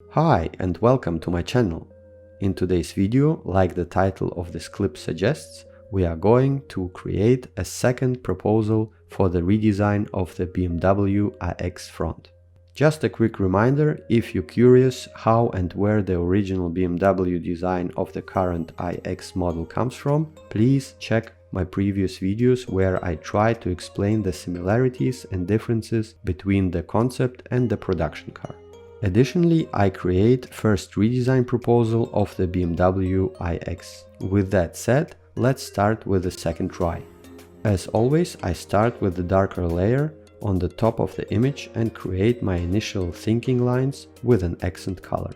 Hi and welcome to my channel. In today's video, like the title of this clip suggests, we are going to create a second proposal for the redesign of the BMW iX front. Just a quick reminder, if you're curious how and where the original BMW design of the current iX model comes from, please check my previous videos where I try to explain the similarities and differences between the concept and the production car. Additionally, I create first redesign proposal of the BMW iX. With that said, let's start with the second try. As always, I start with the darker layer on the top of the image and create my initial thinking lines with an accent color.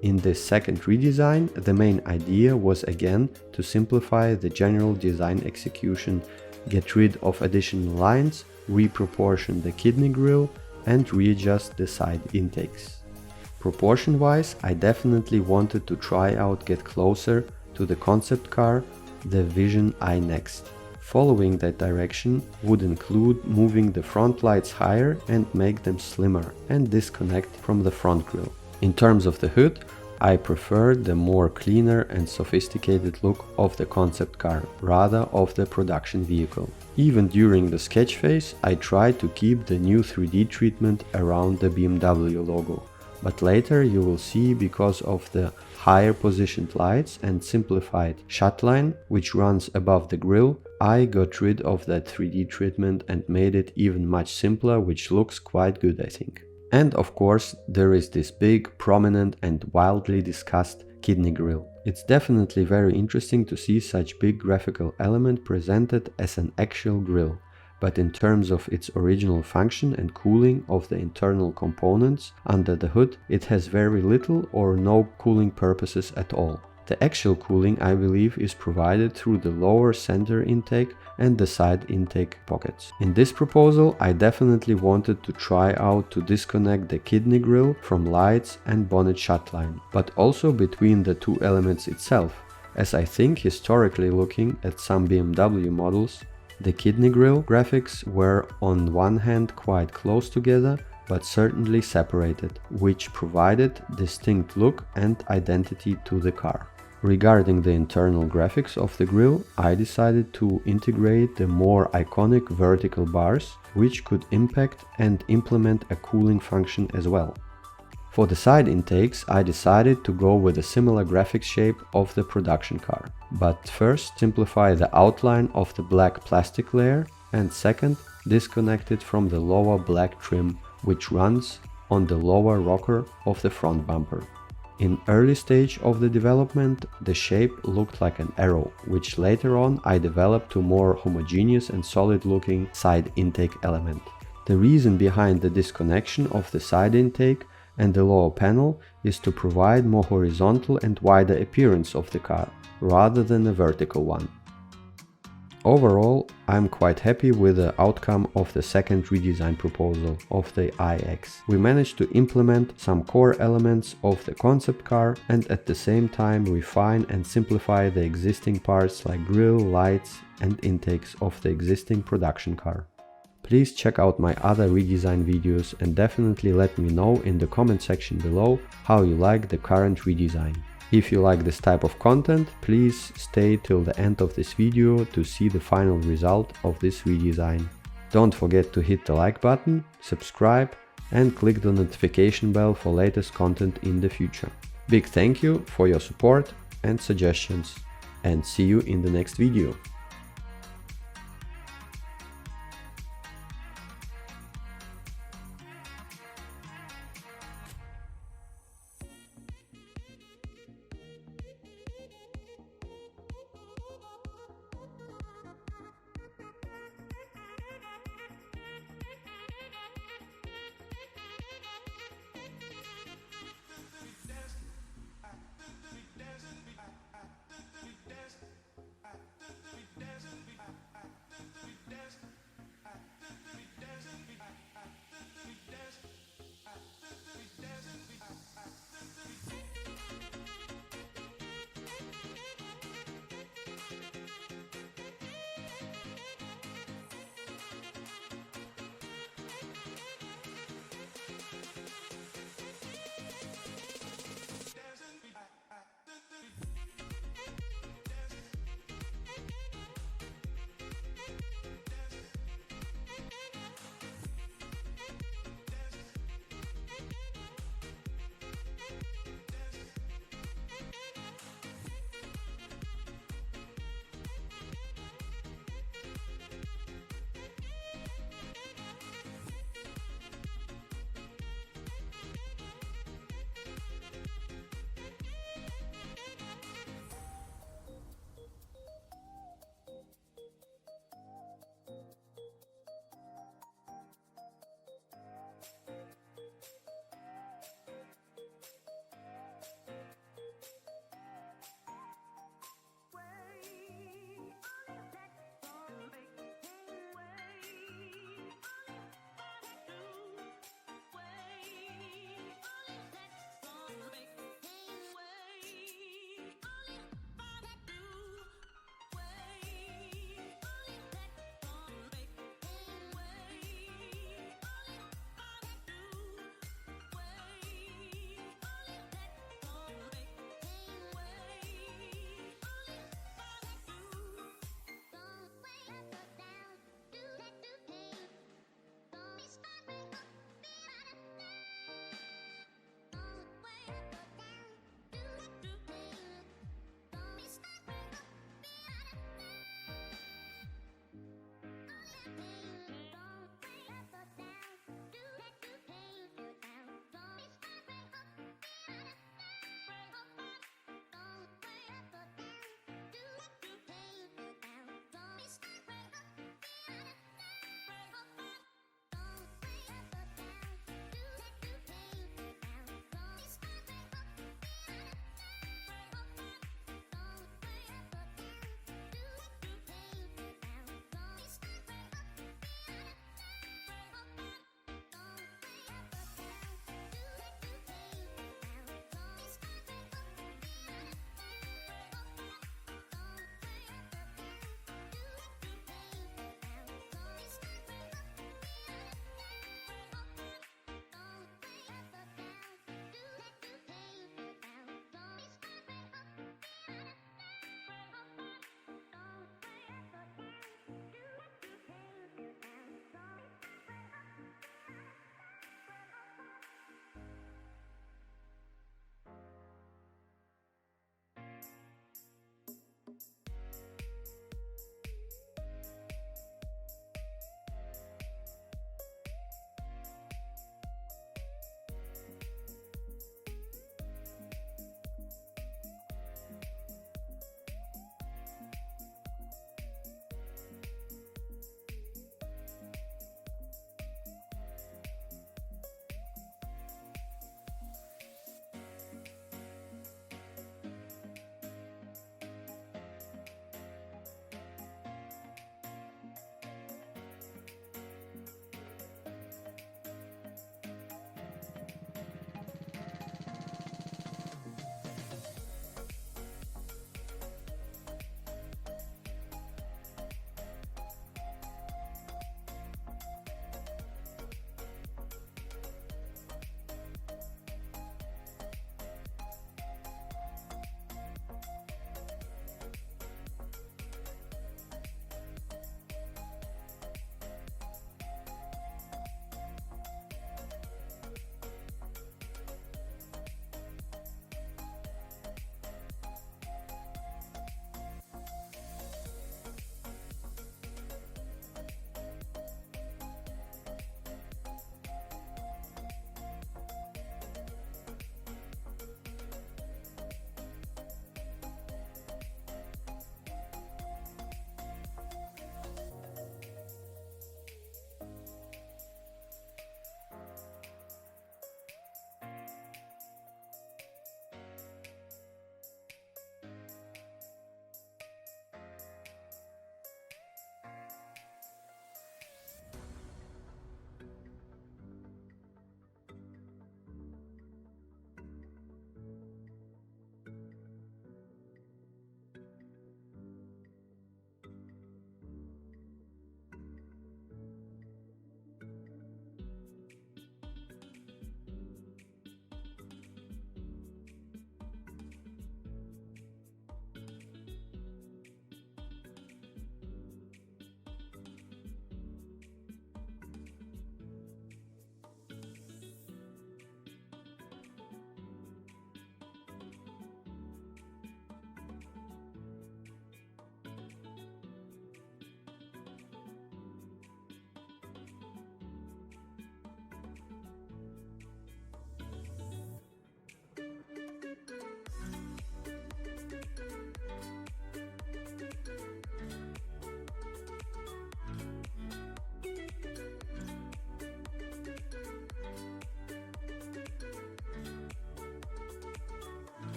In this second redesign, the main idea was again to simplify the general design execution, get rid of additional lines, reproportion the kidney grille, and readjust the side intakes. Proportion-wise, I definitely wanted to try out get closer to the concept car, the Vision I Next. Following that direction would include moving the front lights higher and make them slimmer and disconnect from the front grille. In terms of the hood, I preferred the more cleaner and sophisticated look of the concept car rather of the production vehicle. Even during the sketch phase, I tried to keep the new 3D treatment around the BMW logo. But later you will see, because of the higher positioned lights and simplified shut line which runs above the grille, I got rid of that 3D treatment and made it even much simpler, which looks quite good, I think. And of course there is this big, prominent and wildly discussed kidney grille. It's definitely very interesting to see such big graphical element presented as an actual grille. But in terms of its original function and cooling of the internal components under the hood, it has very little or no cooling purposes at all. The actual cooling, I believe, is provided through the lower center intake and the side intake pockets. In this proposal, I definitely wanted to try out to disconnect the kidney grille from lights and bonnet shut line, but also between the two elements itself, as I think historically looking at some BMW models, the kidney grille graphics were on one hand quite close together, but certainly separated, which provided distinct look and identity to the car. Regarding the internal graphics of the grille, I decided to integrate the more iconic vertical bars, which could impact and implement a cooling function as well. For the side intakes, I decided to go with a similar graphics shape of the production car. But first, simplify the outline of the black plastic layer, and second, disconnect it from the lower black trim which runs on the lower rocker of the front bumper. In early stage of the development, the shape looked like an arrow, which later on I developed to more homogeneous and solid looking side intake element. The reason behind the disconnection of the side intake and the lower panel is to provide more horizontal and wider appearance of the car, rather than a vertical one. Overall, I'm quite happy with the outcome of the second redesign proposal of the iX. We managed to implement some core elements of the concept car and at the same time refine and simplify the existing parts like grille, lights and intakes of the existing production car. Please check out my other redesign videos and definitely let me know in the comment section below how you like the current redesign. If you like this type of content, please stay till the end of this video to see the final result of this redesign. Don't forget to hit the like button, subscribe and click the notification bell for latest content in the future. Big thank you for your support and suggestions, and see you in the next video.